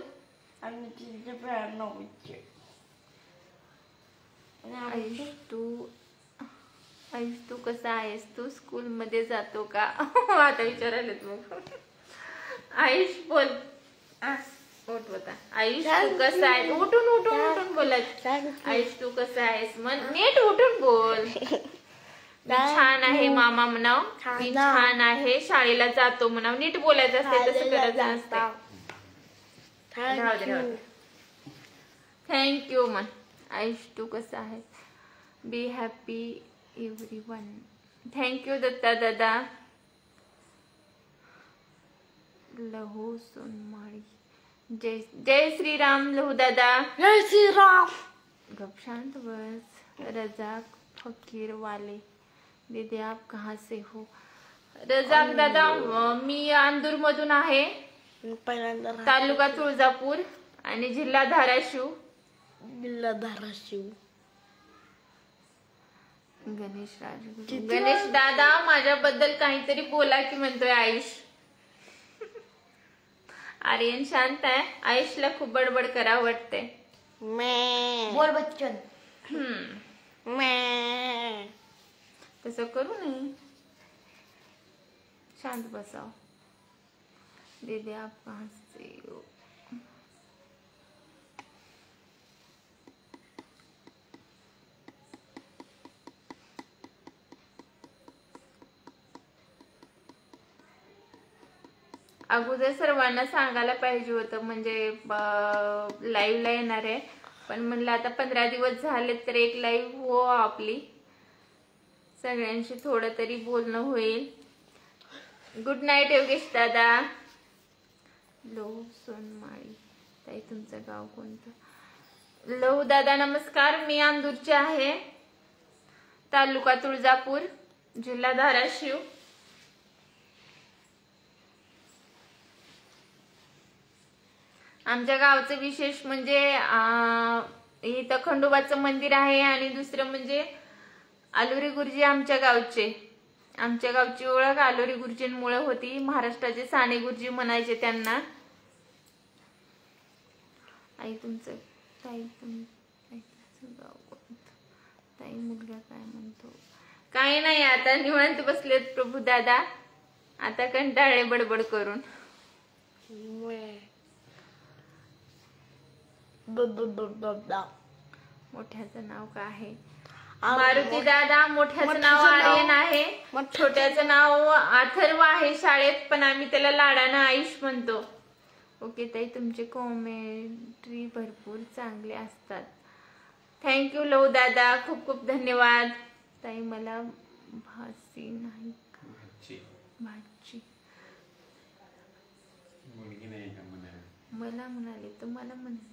S1: आणि तिचे प्यार नाव बिच्चे.
S2: आयुष तू कसा आहेस. तू स्कूल मध्ये जातो का. आता विचारायला मग. आयुष बोल. उठ होता. आयुष तू कसा आहे. उठून उठून उठून बोलायचं. आयुष तू कसा आहेस म्हण. नीट उठून बोल. मी छान आहे मामा म्हणाव. मी छान आहे. शाळेला जातो म्हणाव. नीट बोलायचं असते. तसं करायचं नसतं. थँक्यू म्हण. आयुष तू कसा आहे. Be happy everyone. Thank you Datta दादा. लहू सोनमाळी. जय श्रीराम लहू दादा.
S1: जय श्रीराम.
S2: गप शांत बस. रजाक फकीर वाले. दीदी आप कहाँ से हो. रजाक दादा मी अंदूर मधून आहे. तालुका तुळजापूर आणि जिल्हा धाराशिव.
S1: जिल्हा धाराशिव.
S2: गणेश राजगुरु. गणेश दादा माझ्याबद्दल काहीतरी बोला की म्हणतोय आयुष. आर्यन शांत आहे. आयुषला खूप बडबड करावं वाटते.
S1: बोल बच्चन.
S2: तसं करू नये. शांत बसाव. दीदी आप कहाँ से हो? अगोदर सर्वांना सांगायला पाहिजे होतं, म्हणजे लाईव्हला येणार आहे, पण म्हणलं आता 15 दिवस झाले तर एक लाईव्ह हो आपली, सगळ्यांशी थोडं तरी बोलणं होईल. गुड नाईट योगेश दादा. लो सोनमाळी ताई, तुमचं गाव कोणतं? लो दादा नमस्कार, मी अंदूरचे आहे, तालुका तुळजापूर, जिल्हा धाराशिव. आमच्या गावचं विशेष म्हणजे इथं खंडोबाचं मंदिर आहे आणि दुसरं म्हणजे आलोरी गुरुजी आमच्या गावचे. आमच्या गावची ओळख आलोरी गुरुजींमुळे होती. महाराष्ट्राचे साने गुरुजी म्हणायचे त्यांना. आई तुमचं तुमचं गाव कोणतं? ताई मुलगा काय म्हणतो? काही नाही, आता निवांत बसलेत प्रभू दादा, आता कंटाळले बडबड करून. मोठ्याचं नाव काय आहे? मारुती दादा. मोठ्याचं नाव आर्यन आहे, छोट्याचं नाव अथर्व आहे शाळेत, पण आम्ही त्याला लाडानं आयुष म्हणतो. ओके ताई, तुमचे कॉमेंट्री भरपूर चांगले असतात. थँक्यू लव दादा, खूप खूप धन्यवाद. ताई मला भाची नाही, भाची
S3: मुलगी नाही का म्हणाले?
S2: मला म्हणाले, तुम्हाला म्हणाले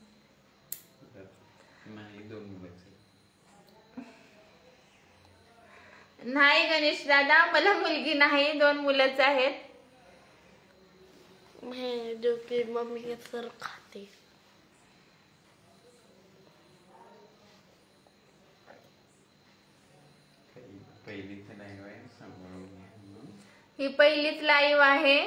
S3: नाही, 2 मुलं.
S2: नाही गणेश दादा, मला मुलगी नाही, 2 मुलंच आहेत.
S1: मैं जो कि मम्मी के सर खाते.
S3: पहिलीच नाही होय, सांभाळून घ्या.
S2: ही पहिलीच लाईव्ह आहे,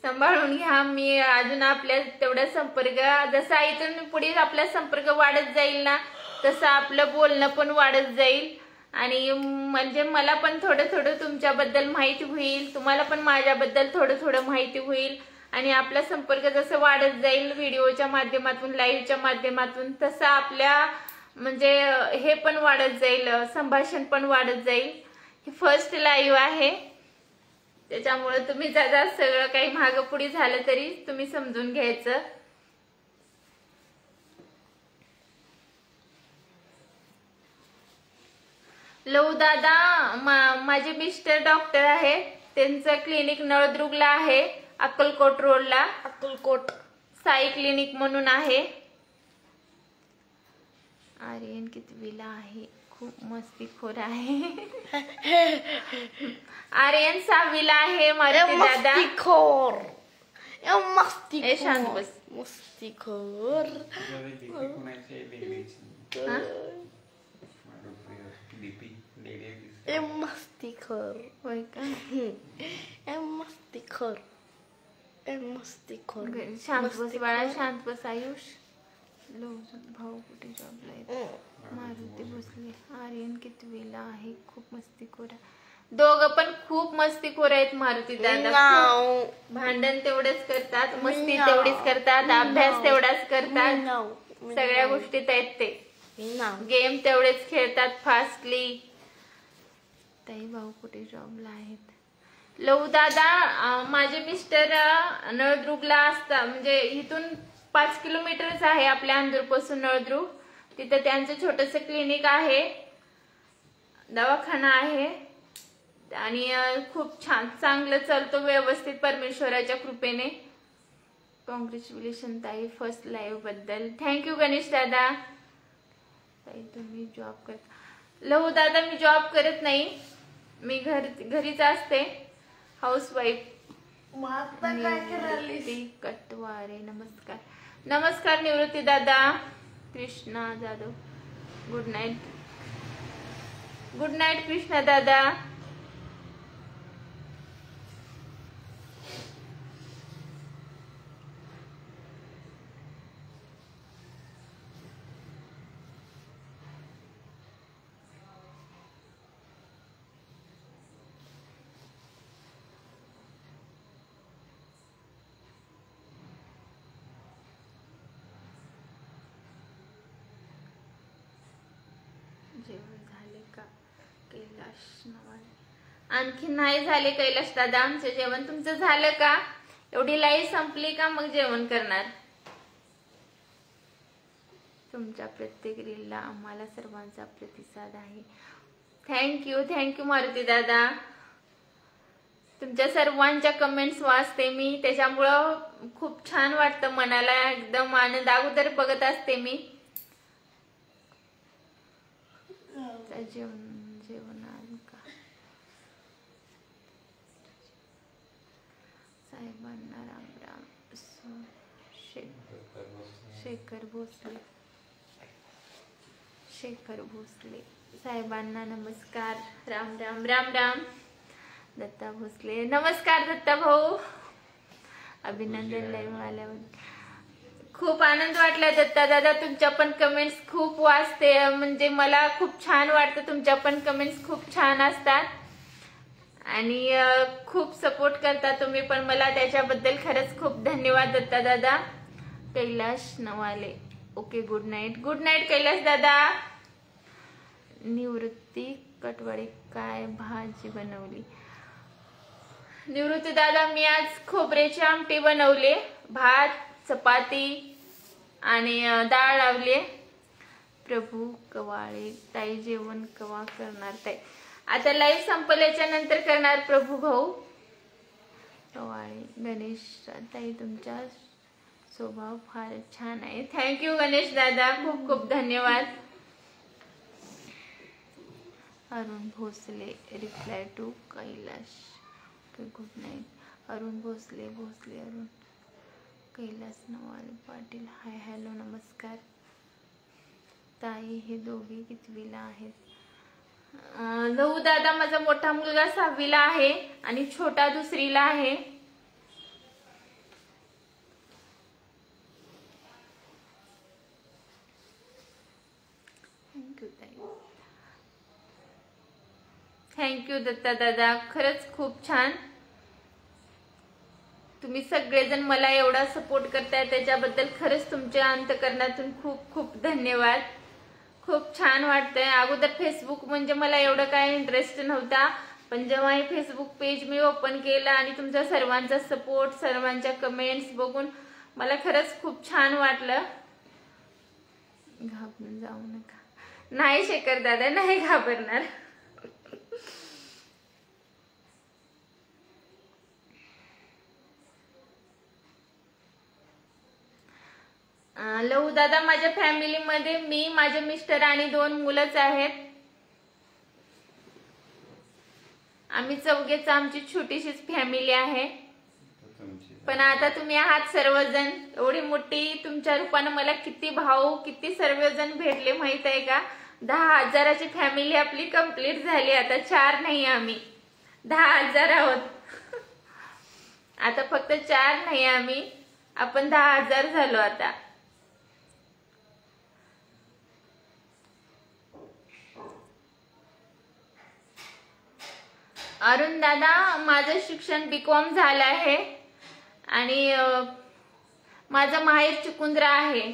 S2: सांभाळून घ्या. मी अजून आपल्या तेवढा संपर्क, जसा इथून पुढे आपला संपर्क वाढत जाईल ना, तसं आपलं बोलणं पण वाढत जाईल. आणि म्हणजे मला पण थोडं थोडं तुमच्याबद्दल माहिती होईल, तुम्हाला पण माझ्याबद्दल थोडं थोडं माहिती होईल. आणि आपला संपर्क जसं वाढत जाईल व्हिडिओच्या माध्यमातून, लाईव्हच्या माध्यमातून, तसं आपल्या म्हणजे हे पण वाढत जाईल, संभाषण पण वाढत जाईल. ही फर्स्ट लाईव्ह आहे, त्याच्यामुळे तुम्ही जरा सगळं काही मागं पुढे झालं तरी तुम्ही समजून घ्यायचं. लव दादा, माझे मिस्टर डॉक्टर आहे, त्यांचं क्लिनिक नळदुर्गला आहे, अक्कलकोट रोडला.
S1: अक्कलकोट
S2: साई क्लिनिक म्हणून आहे. आर्यन कितवीला आहे? खूप मस्तीखोर आहे. आर्यन 6वीला आहे. मारुती दादा
S1: मस्तीखोर,
S2: ए शांत बस.
S1: मस्तीखोर. मस्तीखोर
S2: होय का?
S1: मस्तीखोर, मस्तीखोर.
S2: शांत बस बाळा, शांत बस आयुष. भाऊ कुठे जॉबला आहे? मारुती भोसले. आर्यन कितवीला आहे? खूप मस्तीखोर आहे. दोघं पण खूप मस्तीखोर आहेत. मारुती दादा भांडण तेवढेच करतात, मस्ती तेवढीच करतात, अभ्यास तेवढाच करतात, सगळ्या गोष्टीत आहेत ते. गेम तेवढेच खेळतात फास्टली. ताई भाऊ कुठे जॉबला आहेत? लव दादा, माझे मिस्टर नळदुर्गला असतात, म्हणजे इथून 5 किलोमीटरच आहे आपल्या अंदूरपासून नळदुर्ग. तिथं त्यांचं छोटस क्लिनिक आहे, दवाखाना आहे आणि खूप छान चांगलं चालतो व्यवस्थित परमेश्वराच्या कृपेने. कॉंग्रॅच्युलेशन ताई फर्स्ट लाईव्ह बद्दल. थँक्यू गणेश दादा. ताई तुम्ही जॉब करता? लहू दादा मी जॉब करत नाही, मी घरीच असते, हाऊसवाईफ. निवृत्ती कटवारे. नमस्कार. नमस्कार निवृत्ती दादा. Krishna Jadhav. Good night. Good night Krishna दादा. जेवण झाले का कैलाश नवाले? आणखी नाही झाले कैलाश दादा आमचे जेवण. तुमचं झालं का? एवढी लाईव्ह संपली का मग जेवण करणार? तुमच्या प्रत्येक रीलला आम्हाला सर्वांचा प्रतिसाद आहे. थँक्यू मारुती दादा. तुमच्या सर्वांच्या कमेंट्स वाचते मी, त्याच्यामुळं खूप छान वाटतं मनाला, एकदम आनंद. अगोदर बघत असते मी. जेवण का साहेबांना राम. शेखर भोसले साहेबांना नमस्कार. राम. दत्ता भोसले नमस्कार दत्ता भाऊ. अभिनंदन लाईव्ह आल्यावर. खूप आनंद वाटला दत्ता दादा. तुमच्या पण कमेंट्स खूप वाचते, म्हणजे मला खूप छान वाटतं. तुमच्या पण कमेंट्स खूप छान असतात आणि खूप सपोर्ट करता तुम्ही पण मला, त्याच्याबद्दल खरंच खूप धन्यवाद दत्ता दादा. Kailash Navale okay. Good night Kailash दादा. निवृत्ती कटवाडे काय भाजी बनवली? निवृत्ती दादा मी आज खोबऱ्याची आमटी बनवले, भात चपाती आणि डाळ लावली. प्रभू कवाळे ताई जेवण कवा करणार? ताई आता लाईव्ह संपल्याच्या नंतर करणार प्रभू भाऊ. कवाळे गणेश ताई तुमचा स्वभाव फार छान आहे. थँक्यू गणेश दादा, खूप धन्यवाद. Arun Bhosale reply to Kailash good night. Arun Bhosale Arun. Kailas Navale Patil hi hello नमस्कार. ताई हे दोघे कितवीला आहेत? लहू दादा माझा मोठा मुलगा 6वीला आहे आणि छोटा 2रीला आहे. थँक्यू दत्ता दादा, खरंच खूप छान. तुम्ही सगळेजण मला एवढा सपोर्ट करताय त्याच्याबद्दल खरंच तुमच्या अंतःकरणातून खूप धन्यवाद. खूप छान वाटतंय. अगोदर फेसबुक म्हणजे मला एवढं काय इंटरेस्ट नव्हता, पण जेव्हा हे फेसबुक पेज मी ओपन केलं आणि तुमच्या सर्वांचा सपोर्ट, सर्वांच्या कमेंट्स बघून मला खरंच खूप छान वाटलं. घाबरून जाऊ नका. नाही शेखर दादा, नाही घाबरणार. लहू दादा माझ्या फॅमिलीमध्ये मी, माझे मिस्टर आणि 2 मुलंच आहेत. आम्ही चौघेच, आमची छोटीशीच फॅमिली आहे. पण आता तुम्ही आहात सर्वजण एवढी मोठी, तुमच्या रूपाने मला किती भाऊ, किती सर्वजण भेटले माहित आहे का? 10,000ची फॅमिली आपली कंप्लीट झाली. आता 4 नाही, आम्ही 10,000 आहोत. आता फक्त 4 नाही आम्ही, आपण 10,000 झालो आता. अरुण दादा माझं शिक्षण BCom झालं आहे आणि माझं माहेर चिकुंद्रा आहे.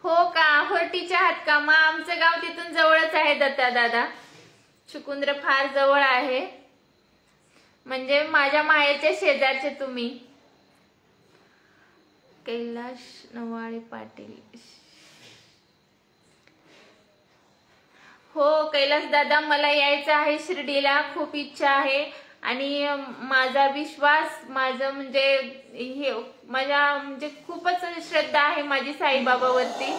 S2: हो का? होर्टीच्या आहात का? मग आमचं गाव तिथून जवळच आहे दत्ता दादा. चिकुंद्र फार जवळ आहे, म्हणजे माझ्या माहेरच्या शेजारचे तुम्ही. कैलाश नवाळे पाटील. हो कैलास दादा, मला यायचं आहे शिर्डीला, खूप इच्छा आहे. आणि माझा विश्वास, माझं म्हणजे हे माझ्या म्हणजे खूपच श्रद्धा आहे माझी साईबाबावरती.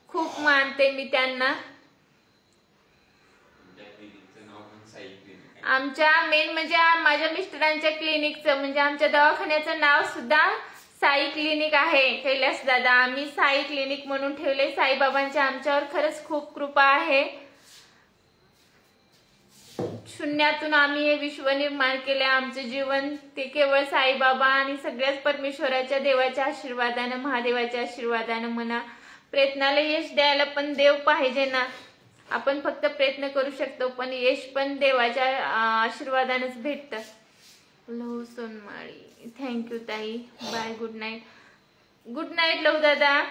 S2: खूप मानते मी त्यांना. आमच्या मेन म्हणजे माझ्या मिस्टरांच्या क्लिनिकचं म्हणजे आमच्या दवाखान्याचं नाव सुद्धा साई क्लिनिक आहे कैलास दादा. आम्ही साई क्लिनिक म्हणून ठेवले. साईबाबांची आमच्यावर खरंच खूप कृपा आहे. शून्यातून आम्ही हे विश्व निर्माण केले. आमचे जीवन ते केवळ साईबाबा आणि सगळ्याच परमेश्वराच्या देवाच्या आशीर्वादानं, महादेवाच्या आशीर्वादानं म्हणा, प्रयत्नाला यश द्यायला पण देव पाहिजे ना. आपण फक्त प्रयत्न करू शकतो, पण यश पण देवाच्या आशीर्वादानेच भेटतं. लहू सोनमाळी, थँक्यू ताई, bye, good night. Good night Lahu दादा.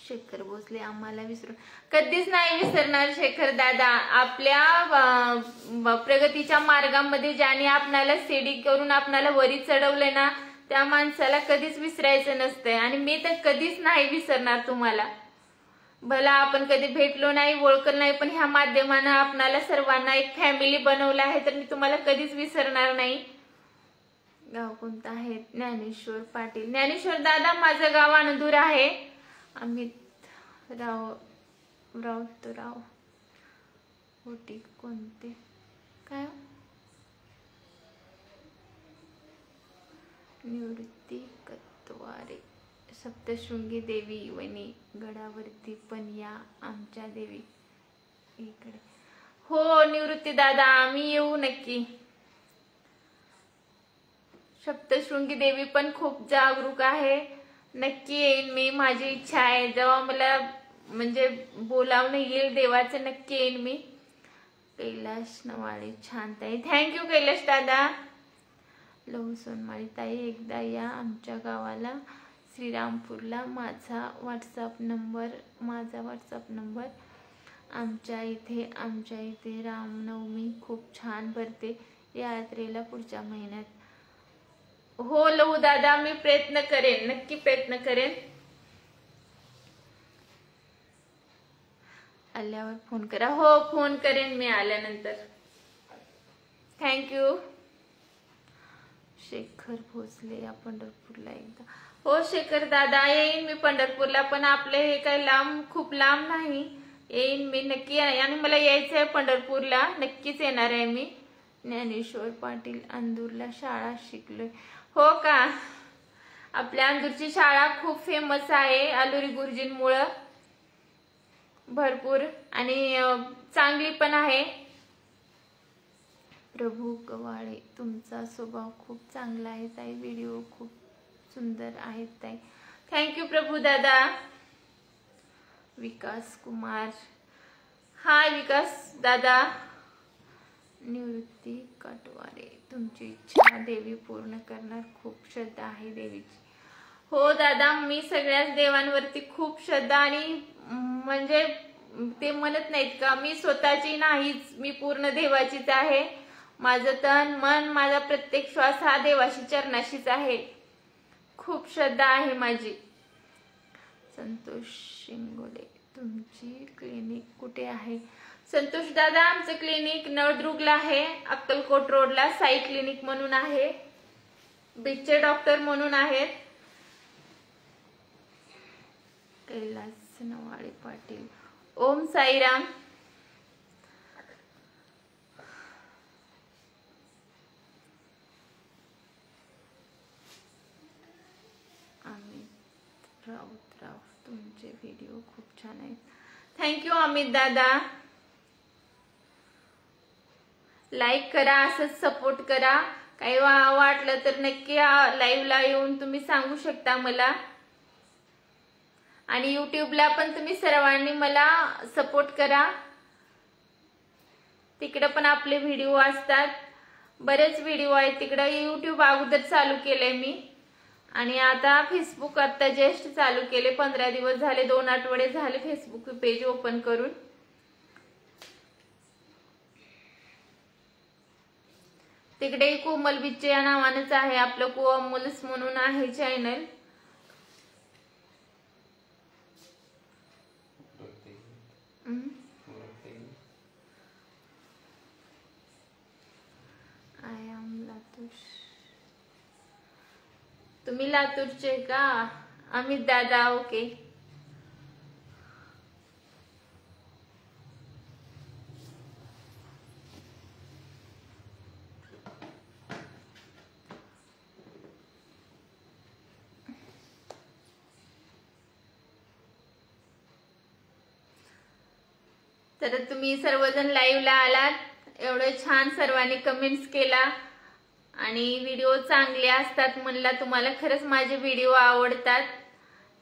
S2: शेखर भोसले, आम्हाला विसरू कधीच नाही विसरणार शेखर दादा. आपल्या प्रगतीच्या मार्गामध्ये ज्याने आपणाला सीडी करून आपणाला वरी चढवले ना, त्या माणसाला कधीच विसरायचं नसतंय. आणि मी तर कधीच नाही विसरणार तुम्हाला. भला आपण कधी भेटलो नाही, ओळखलं नाही, पण ह्या माध्यमानं आपणाला सर्वांना एक फॅमिली बनवलं आहे, तर मी तुम्हाला कधीच विसरणार नाही. गाव कोणतं आहे? ज्ञानेश्वर पाटील. ज्ञानेश्वर दादा, माझं गाव आनंदूर आहे. अमित राव होती कोणते काय? निवृत्ती कत्वारे. सप्तशृंगी देवी वनी गडावरती पण या आमच्या देवी इकडे. हो निवृत्ती दादा, आम्ही येऊ नक्की. सप्तशृंगी देवी पण खूप जागरूक आहे. नक्की येईन मी. माझी इच्छा आहे, जेव्हा मला म्हणजे बोलावणं येईल देवाचं, नक्की येईन मी. कैलाश नवाळे, छान ताई, थँक्यू कैलाश दादा. लहू सोनमाळी ताई, एकदा या आमच्या गावाला श्रीरामपूरला. माझा व्हॉट्सअप नंबर. आमच्या इथे रामनवमी खूप छान भरते. या यात्रेला पुढच्या महिन्यात. हो लहू दादा, मी प्रयत्न करेन, नक्की प्रयत्न करेन. आल्यावर फोन करा. हो फोन करेन मी आल्यानंतर. थँक्यू. शेखर भोसले, या पंढरपूरला एकदा. हो शेखर दादा, येईन मी पंढरपूरला, पण आपले हे काही खूप लांब नाही. येईन मी नक्की. आणि मला यायचं आहे पंढरपूरला, नक्कीच येणार आहे मी. ज्ञानेश्वर पाटील, अंदूरला शाळा शिकलोय. हो का? आपल्या अंदूरची शाळा खूप फेमस आहे आलुरी गुरुजींमुळं, भरपूर, आणि चांगली पण आहे. प्रभू गवाळे, तुमचा स्वभाव खूप चांगला आहे ताई. व्हिडिओ खूप सुंदर आहेत ताई. थँक्यू प्रभू दादा. विकास कुमार, हाय विकास दादा. निवृत्ती काटवारे, तुमची इच्छा देवी पूर्ण करणार. खूप श्रद्धा आहे देवीची. हो दादा, मी सगळ्याच देवांवरती खूप श्रद्धा, आणि म्हणजे ते म्हणत नाहीत का, मी स्वतःची नाहीच, मी पूर्ण देवाचीच आहे. माझं तन मन, माझा प्रत्येक श्वास हा देवाशी चरणाशीच आहे. खूप श्रद्धा आहे माझी. संतोष शिंगोले, तुमची क्लिनिक कुठे आहे? संतोष दादा, आमचं क्लिनिक नळदुर्गला आहे, अक्कलकोट रोडला. साई क्लिनिक म्हणून आहे. बीचचे डॉक्टर म्हणून आहेत. कैलास नवाळे पाटील, ओम साईराम. अमित राऊतराव, तुमचे व्हिडिओ खूप छान आहेत. थँक्यू अमित दादा. लाईक करा, असंच सपोर्ट करा. काही वाटलं तर नक्की लाईव्हला येऊन तुम्ही सांगू शकता मला. आणि युट्यूबला पण तुम्ही सर्वांनी मला सपोर्ट करा. तिकडे पण आपले व्हिडिओ असतात, बरेच व्हिडिओ आहेत तिकडे. युट्यूब अगोदर चालू केलंय मी, आणि आता फेसबुक आता जस्ट चालू केले. 15 दिवस झाले, 2 आठवडे झाले फेसबुक पेज ओपन करून. तिकडे कोमल बिच्चे या नावानंच आहे आपलं, कोमल्स म्हणून आहे चॅनल. I am Latur. तुम्ही लातूरचे का अमित दादा? ओके. तर तुम्ही सर्वजण लाईव्हला आलात, एवढं छान सर्वांनी कमेंट्स केला, आणि व्हिडिओ चांगले असतात म्हणला. तुम्हाला खरंच माझे व्हिडिओ आवडतात,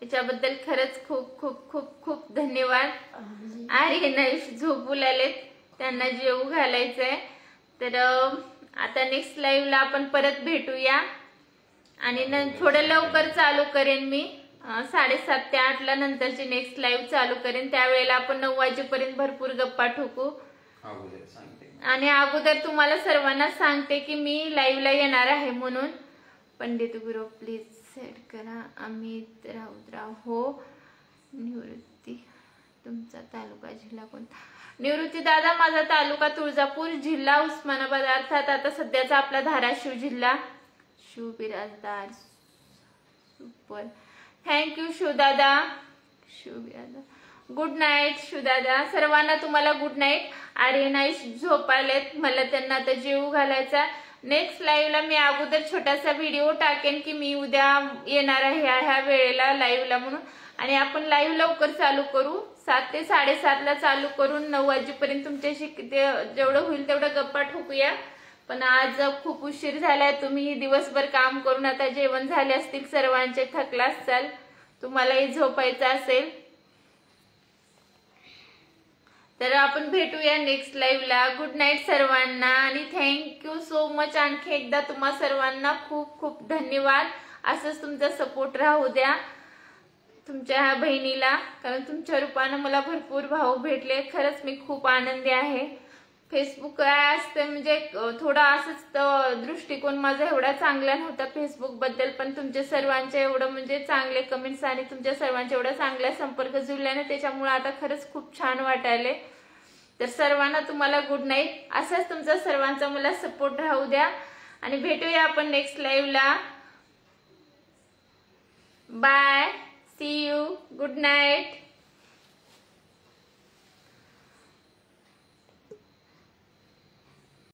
S2: याच्याबद्दल खरंच खूप खूप खूप खूप धन्यवाद. आर्यन झोपू लागलेत, त्यांना जेवू घालायचंय. तर आता नेक्स्ट लाईव्हला आपण परत भेटूया आणि थोडं लवकर चालू करेन मी. 7:30 ते 8 ला नंतरची नेक्स्ट लाईव्ह चालू करेन. त्यावेळेला आपण 9 वाजेपर्यंत भरपूर गप्पा ठोकू. आणि अगोदर तुम्हाला सर्वांना सांगते की मी लाईव्हला येणार आहे म्हणून. पंडित गुरु प्लीज सेट करा. अमित राऊतराव हो. निवृत्ती तुमचा तालुका जिल्हा कोणता? निवृत्ती दादा माझा तालुका तुळजापूर, जिल्हा उस्मानाबाद, अर्थात आता सध्याचा आपला धाराशिव जिल्हा. Shiv Biradar super, thank you Shivdada. Shivdada good night. Shivdada सर्वांना तुम्हाला गुड नाईट. आर्यनाई झोपायलेत, मला त्यांना आता जेवू घालायचा. नेक्स्ट लाईव्हला मी अगोदर छोटासा व्हिडिओ टाकेन की मी उद्या येणार आहे ह्या वेळेला लाईव्हला म्हणून. आणि आपण लाईव्ह लवकर चालू करू. 7 ते 7:30 ला चालू करून 9 वाजेपर्यंत तुमच्याशी जेवढं होईल तेवढं गप्पा ठोकूया. पण आज खूप उशीर झालाय. तुम्ही दिवसभर काम करून आता जेवण झाले असतील सर्वांचे, थकला असाल, तुम्हालाही झोपायचं असेल. तर आपण भेटूया नेक्स्ट लाईव्हला. गुड नाईट सर्वांना आणि थँक्यू सो मच. आणखी एकदा तुम्हा सर्वांना खूप खूप धन्यवाद. असंच तुमचा सपोर्ट राहू द्या तुमच्या ह्या बहिणीला, कारण तुमच्या रूपानं मला भरपूर भाऊ भेटले. खरंच मी खूप आनंदी आहे. फेसबुक काय असतं म्हणजे थोडा असंच दृष्टिकोन माझा एवढा चांगला नव्हता फेसबुक बद्दल, पण तुमच्या सर्वांचे एवढं म्हणजे चांगले कमेंट्स आणि तुमच्या सर्वांचे एवढा चांगला संपर्क जुळल्याने त्याच्यामुळे आता खरंच खूप छान वाटायले. तर सर्वांना तुम्हाला गुड नाईट. असाच तुमचा सर्वांचा मला सपोर्ट राहू द्या आणि भेटूया आपण नेक्स्ट लाईव्हला. Bye, see you, good night.